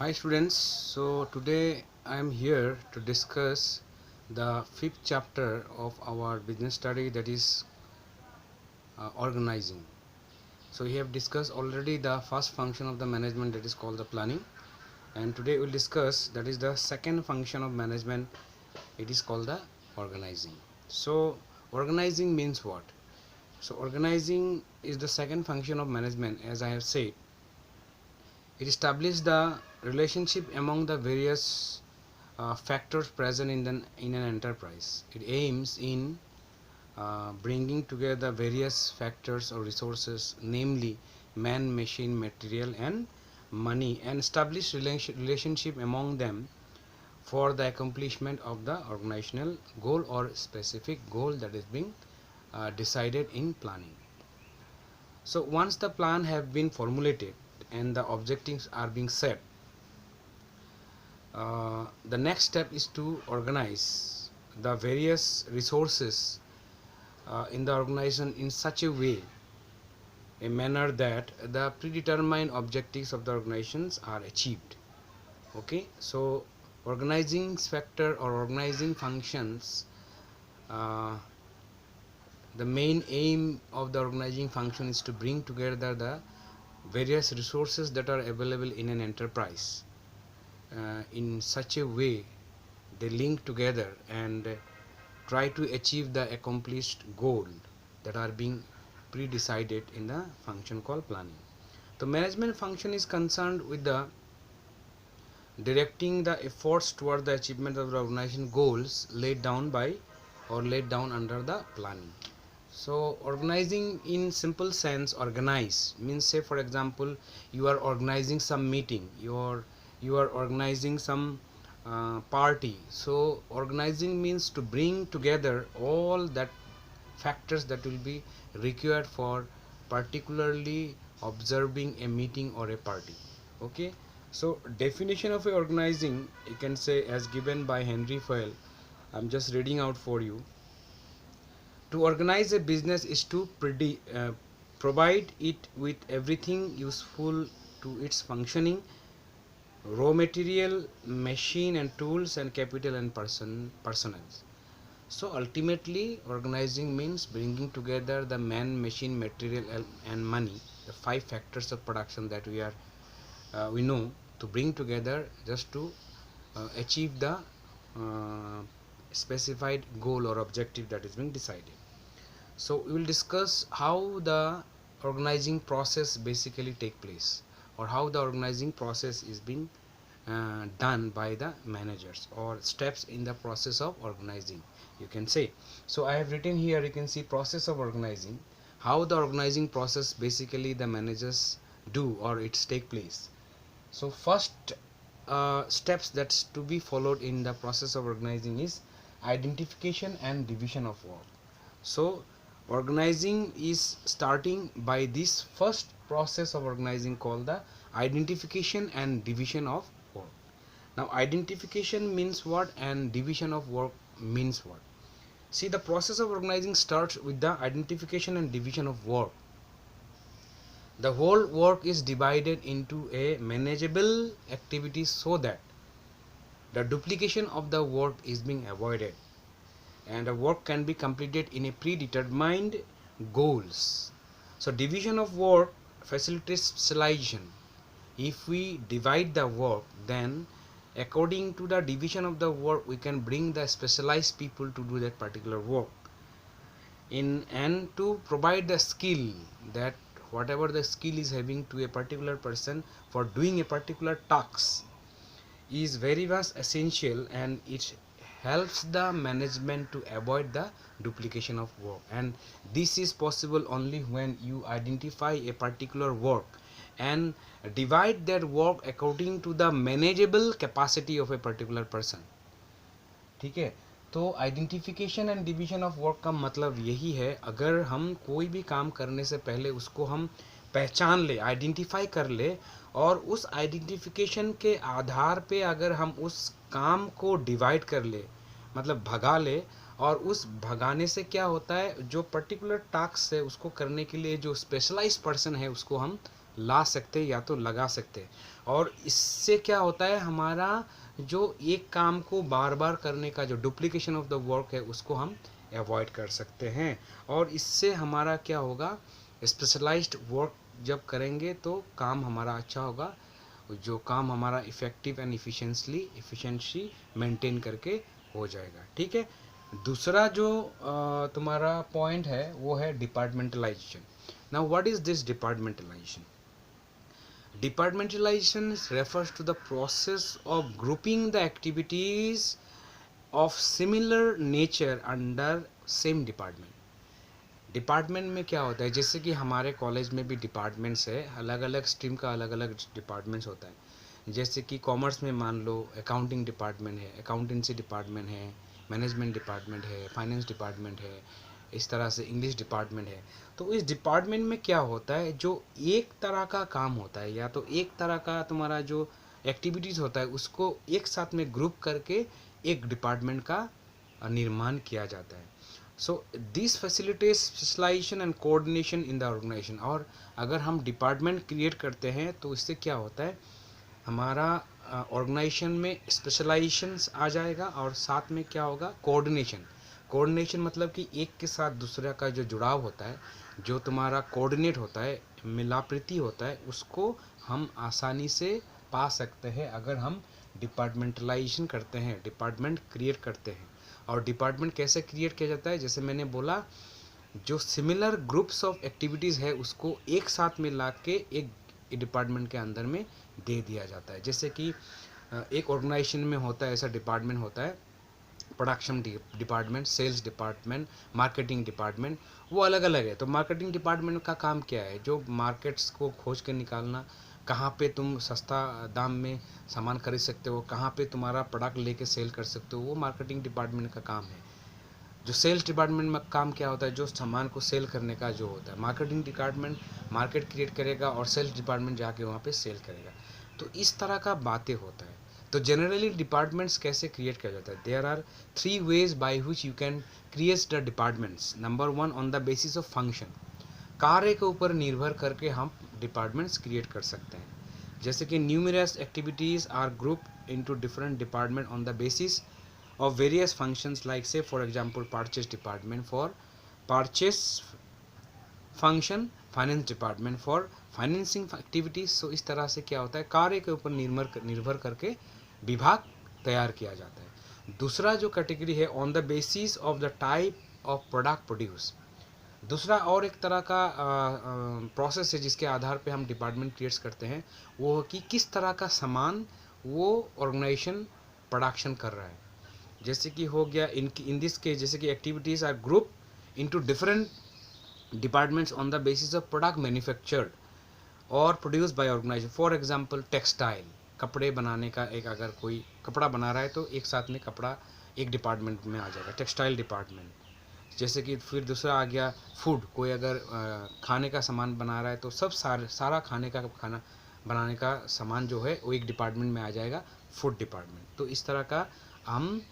Hi students, so today I am here to discuss the fifth chapter of our business study, that is organizing. So we have discussed already the first function of the management, that is called the planning, and today we will discuss that is the second function of management, it is called the organizing. So organizing means what? So organizing is the second function of management. As I have said, it establishes the relationship among the various factors present in an enterprise. It aims in bringing together various factors or resources, namely man, machine, material, and money, and establish relationship among them for the accomplishment of the organizational goal or specific goal that is being decided in planning. So once the plan have been formulated and the objectives are being set, the next step is to organize the various resources in the organization in such a way, a manner that the predetermined objectives of the organizations are achieved. Okay, so organizing factor or organizing functions, uh, the main aim of the organizing function is to bring together the various resources that are available in an enterprise in such a way they link together and try to achieve the accomplished goal that are being pre-decided in the function called planning. The management function is concerned with the directing the efforts toward the achievement of the organization goals laid down by or laid down under the planning. So organizing in simple sense, organize means, say for example, you are organizing some meeting, you are organizing some party. So organizing means to bring together all that factors that will be required for particularly observing a meeting or a party. Okay, so definition of a organizing, you can say, as given by Henry Fayol. I'm just reading out for you. To organize a business is to provide it with everything useful to its functioning: raw material, machine and tools, and capital and personnel. So ultimately, organizing means bringing together the man, machine, material, and money, the five factors of production that we know, to bring together just to achieve the specified goal or objective that is being decided. So we will discuss how the organizing process basically take place, or how the organizing process is being done by the managers, or steps in the process of organizing, you can say. So I have written here, you can see process of organizing, how the organizing process basically the managers do or it's take place. So first steps that's to be followed in the process of organizing is identification and division of work. So organizing is starting by this first process of organizing called the identification and division of work. Now identification means what and division of work means what? See, the process of organizing starts with the identification and division of work. The whole work is divided into a manageable activity so that the duplication of the work is being avoided and the work can be completed in a predetermined goals. So division of work facilitates specialization. If we divide the work, then according to the division of the work we can bring the specialized people to do that particular work in, and to provide the skill, that whatever the skill is having to a particular person for doing a particular task is very much essential, and it helps the management to avoid the duplication of work. And this is possible only when you identify a particular work and divide that work according to the manageable capacity of a particular person. ठीक है, तो identification and division of work का मतलब यही है, अगर हम कोई भी काम करने से पहले उसको हम पहचान ले, आइडेंटिफाई कर ले, और उस आइडेंटिफिकेशन के आधार पे अगर हम उस काम को डिवाइड कर ले, मतलब भगा ले, और उस भगाने से क्या होता है, जो पर्टिकुलर टास्क है उसको करने के लिए जो स्पेशलाइज्ड पर्सन है उसको हम ला सकते या तो लगा सकते। और इससे क्या होता है, हमारा जो एक काम को बार बार करने का जो डुप्लीकेशन ऑफ द वर्क है उसको हम अवॉइड कर सकते हैं। और इससे हमारा क्या होगा, स्पेशलाइज्ड वर्क जब करेंगे तो काम हमारा अच्छा होगा, जो काम हमारा इफ़ेक्टिव एंड इफ़िशेंसी मेंटेन करके हो जाएगा। ठीक है। दूसरा जो तुम्हारा पॉइंट है वो है departmentalisation. Now what is this departmentalisation? Departmentalization refers to the process of grouping the activities of similar nature under same department. Department में क्या होता है, जैसे कि हमारे कॉलेज में भी डिपार्टमेंट्स है, अलग अलग स्ट्रीम का अलग अलग डिपार्टमेंट्स होता है। जैसे कि कॉमर्स में मान लो अकाउंटिंग डिपार्टमेंट है, अकाउंटेंसी डिपार्टमेंट है, मैनेजमेंट डिपार्टमेंट है, फाइनेंस डिपार्टमेंट है, इस तरह से इंग्लिश डिपार्टमेंट है। तो इस डिपार्टमेंट में क्या होता है, जो एक तरह का काम होता है या तो एक तरह का तुम्हारा जो एक्टिविटीज़ होता है उसको एक साथ में ग्रुप करके एक डिपार्टमेंट का निर्माण किया जाता है। So this facilitates specialisation and coordination in the organisation. और अगर हम डिपार्टमेंट क्रिएट करते हैं तो इससे क्या होता है, हमारा ऑर्गेनाइजेशन में स्पेशलाइजेशंस आ जाएगा और साथ में क्या होगा, कोऑर्डिनेशन। कोऑर्डिनेशन मतलब कि एक के साथ दूसरे का जो जुड़ाव होता है, जो तुम्हारा कोऑर्डिनेट होता है, मिलाप्रीति होता है, उसको हम आसानी से पा सकते हैं अगर हम डिपार्टमेंटलाइजेशन करते हैं, डिपार्टमेंट क्रिएट करते हैं। और डिपार्टमेंट कैसे क्रिएट किया जाता है, जैसे मैंने बोला, जो सिमिलर ग्रुप्स ऑफ एक्टिविटीज़ है उसको एक साथ में ला के एक डिपार्टमेंट के अंदर में दे दिया जाता है। जैसे कि एक ऑर्गेनाइजेशन में होता है, ऐसा डिपार्टमेंट होता है, production department, sales department, marketing department, वो अलग अलग है। तो मार्केटिंग डिपार्टमेंट का काम क्या है, जो मार्केट्स को खोज के निकालना, कहाँ पे तुम सस्ता दाम में सामान खरीद सकते हो, कहाँ पे तुम्हारा प्रोडक्ट लेके सेल कर सकते हो, वो मार्केटिंग डिपार्टमेंट का काम है। जो सेल्स डिपार्टमेंट में काम क्या होता है, जो सामान को सेल करने का जो होता है। मार्केटिंग डिपार्टमेंट मार्केट क्रिएट करेगा और सेल्स डिपार्टमेंट जाके वहाँ पे सेल करेगा। तो इस तरह का बातें होता है। तो जनरली डिपार्टमेंट्स कैसे क्रिएट किया जाता है, there are 3 ways by which you can create the departments. Number 1, on the basis of function. कार्य के ऊपर निर्भर करके हम डिपार्टमेंट्स क्रिएट कर सकते हैं। जैसे कि numerous activities are group into different department on the basis of various functions, like say for example purchase department for purchase function, finance department for financing activities। so इस तरह से क्या होता है, कार्य के ऊपर निर्भर करके विभाग तैयार किया जाता है। दूसरा जो कैटेगरी है, on the basis of the type of product produce. दूसरा और एक तरह का प्रोसेस है जिसके आधार पे हम डिपार्टमेंट क्रिएट करते हैं, वो कि किस तरह का सामान वो ऑर्गेनाइजेशन प्रोडक्शन कर रहा है। जैसे कि हो गया इन दिस केस, जैसे कि activities are group into different departments on the basis of product manufactured और produce by organisation. For example textile, कपड़े बनाने का, एक अगर कोई कपड़ा बना रहा है तो एक साथ में कपड़ा एक डिपार्टमेंट में आ जाएगा, टेक्सटाइल डिपार्टमेंट। जैसे कि फिर दूसरा आ गया फूड, कोई अगर खाने का सामान बना रहा है तो सब सारा खाना बनाने का सामान जो है वो एक डिपार्टमेंट में आ जाएगा, फूड डिपार्टमेंट। तो इस तरह का हम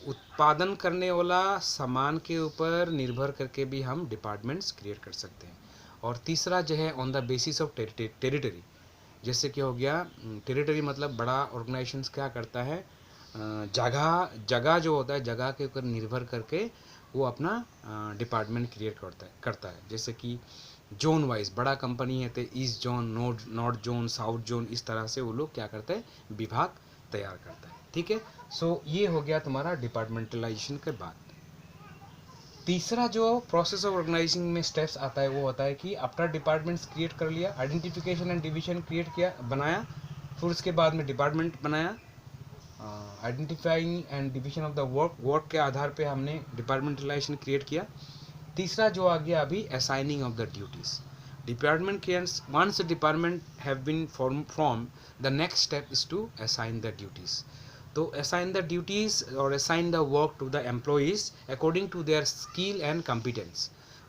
उत्पादन करने वाला सामान के ऊपर निर्भर करके भी हम डिपार्टमेंट्स क्रिएट कर सकते हैं। और तीसरा जो है, on the basis of territory. जैसे कि हो गया टेरिटरी मतलब बड़ा ऑर्गेनाइजेशंस क्या करता है, जगह जो होता है, जगह के ऊपर निर्भर करके वो अपना डिपार्टमेंट क्रिएट करता है। जैसे कि जोन वाइज बड़ा कंपनी है तो east zone, north zone, south zone, इस तरह से वो लोग क्या करते हैं, विभाग तैयार करता है। ठीक है। सो ये हो गया तुम्हारा डिपार्टमेंटलाइजेशन के बाद। तीसरा जो प्रोसेस ऑफ ऑर्गेनाइजिंग में स्टेप्स आता है वो होता है कि आफ्टर डिपार्टमेंट्स क्रिएट कर लिया, आइडेंटिफिकेशन एंड डिवीजन क्रिएट किया, बनाया, फिर उसके बाद में डिपार्टमेंट बनाया, identifying and division of the work के आधार पे हमने डिपार्टमेंटलाइजेशन क्रिएट किया। तीसरा जो आ गया अभी, assigning of the duties. Department once the department have been formed, the next step is to assign the duties. तो assign the duties और assign the work to the employees according to their skill and competence।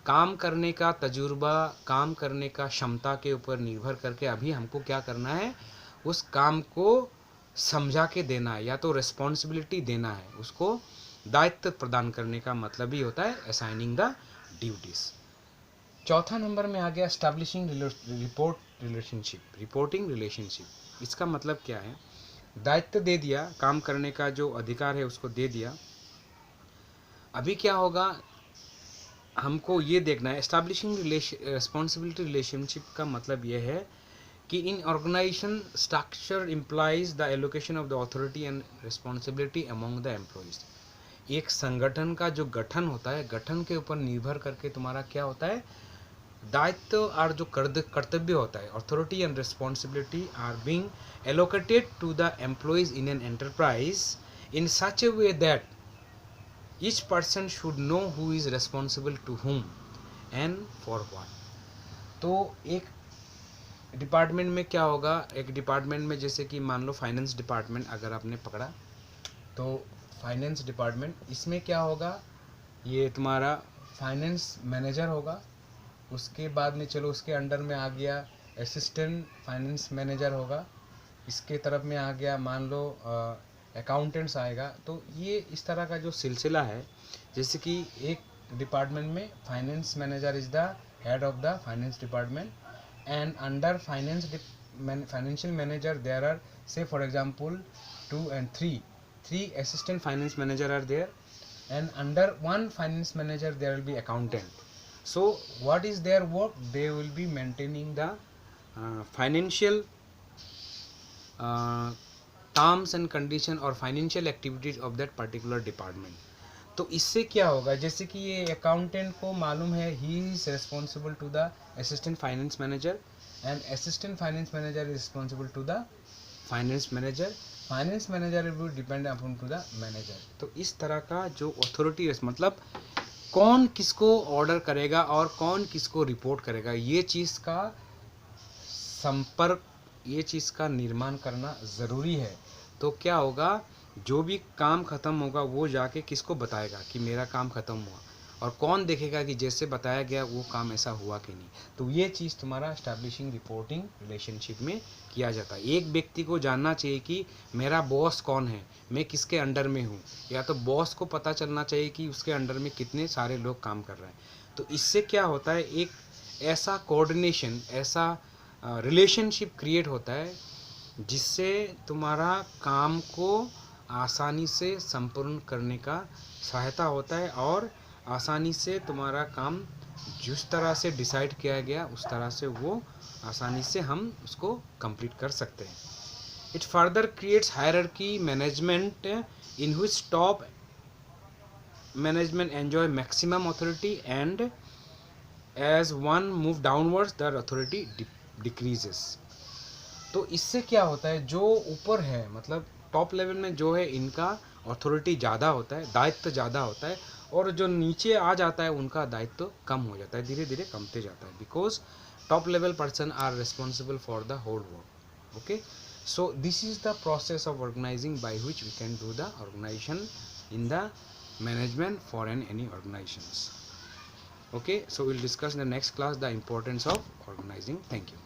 काम करने का तजुर्बा, काम करने का क्षमता के ऊपर निर्भर करके अभी हमको क्या करना है, उस काम को समझा के देना है, या तो रिस्पॉन्सिबिलिटी देना है, उसको दायित्व प्रदान करने का मतलब ही होता है असाइनिंग द ड्यूटीज। चौथा नंबर में आ गया एस्टैब्लिशिंग रिपोर्टिंग रिलेशनशिप। इसका मतलब क्या है, दायित्व दे दिया, काम करने का जो अधिकार है उसको दे दिया। अभी क्या होगा, हमको ये देखना है, एस्टैब्लिशिंग रिस्पॉन्सिबिलिटी रिलेशनशिप का मतलब ये है कि in organisation structure implies the allocation of the authority and responsibility among the employees. एक संगठन का जो गठन होता है, गठन के ऊपर निर्भर करके तुम्हारा क्या होता है, दायित्व और जो कर्तव्य होता है, authority and responsibility are being allocated to the employees in an enterprise in such a way that each person should know who is responsible to whom and for what. तो एक डिपार्टमेंट में क्या होगा, एक डिपार्टमेंट में जैसे कि मान लो फाइनेंस डिपार्टमेंट अगर आपने पकड़ा, तो फाइनेंस डिपार्टमेंट, इसमें क्या होगा, ये तुम्हारा फाइनेंस मैनेजर होगा। उसके बाद में चलो उसके अंडर में आ गया असिस्टेंट फाइनेंस मैनेजर होगा। इसके तरफ में आ गया मान लो अकाउंटेंट्स आएगा। तो ये इस तरह का जो सिलसिला है, जैसे कि एक डिपार्टमेंट में finance manager is the head of the finance department and under financial manager there are, say for example 2 and 3 assistant finance manager are there, and under one finance manager there will be accountant. So what is their work, they will be maintaining the financial terms and condition or financial activities of that particular department. तो इससे क्या होगा, जैसे कि ये accountant को मालूम है he is responsible to the assistant finance manager and assistant finance manager is responsible to the finance manager will depend upon to the manager. तो इस तरह का जो अथॉरिटी मतलब कौन किसको ऑर्डर करेगा और कौन किसको रिपोर्ट करेगा, ये चीज़ का संपर्क, ये चीज़ का निर्माण करना ज़रूरी है। तो क्या होगा, जो भी काम ख़त्म होगा वो जाके किसको बताएगा कि मेरा काम ख़त्म हुआ, और कौन देखेगा कि जैसे बताया गया वो काम ऐसा हुआ कि नहीं। तो ये चीज़ तुम्हारा एस्टैब्लिशिंग रिपोर्टिंग रिलेशनशिप में किया जाता है। एक व्यक्ति को जानना चाहिए कि मेरा बॉस कौन है, मैं किसके अंडर में हूँ, या तो बॉस को पता चलना चाहिए कि उसके अंडर में कितने सारे लोग काम कर रहे हैं। तो इससे क्या होता है, एक ऐसा कोऑर्डिनेशन, ऐसा रिलेशनशिप क्रिएट होता है जिससे तुम्हारा काम को आसानी से संपूर्ण करने का सहायता होता है, और आसानी से तुम्हारा काम जिस तरह से डिसाइड किया गया उस तरह से वो आसानी से हम उसको कंप्लीट कर सकते हैं। It further creates hierarchy management in which top management enjoy maximum authority and as one move downwards the authority decreases. तो इससे क्या होता है, जो ऊपर है मतलब टॉप लेवल में जो है इनका अथॉरिटी ज़्यादा होता है, दायित्व ज़्यादा होता है, और जो नीचे आ जाता है उनका दायित्व कम हो जाता है, धीरे धीरे कमते जाता है, because top level person are responsible for the whole work. Okay, so this is the process of organizing by which we can do the organization in the management for any organizations. Okay, so we'll discuss in the next class the importance of organizing. Thank you.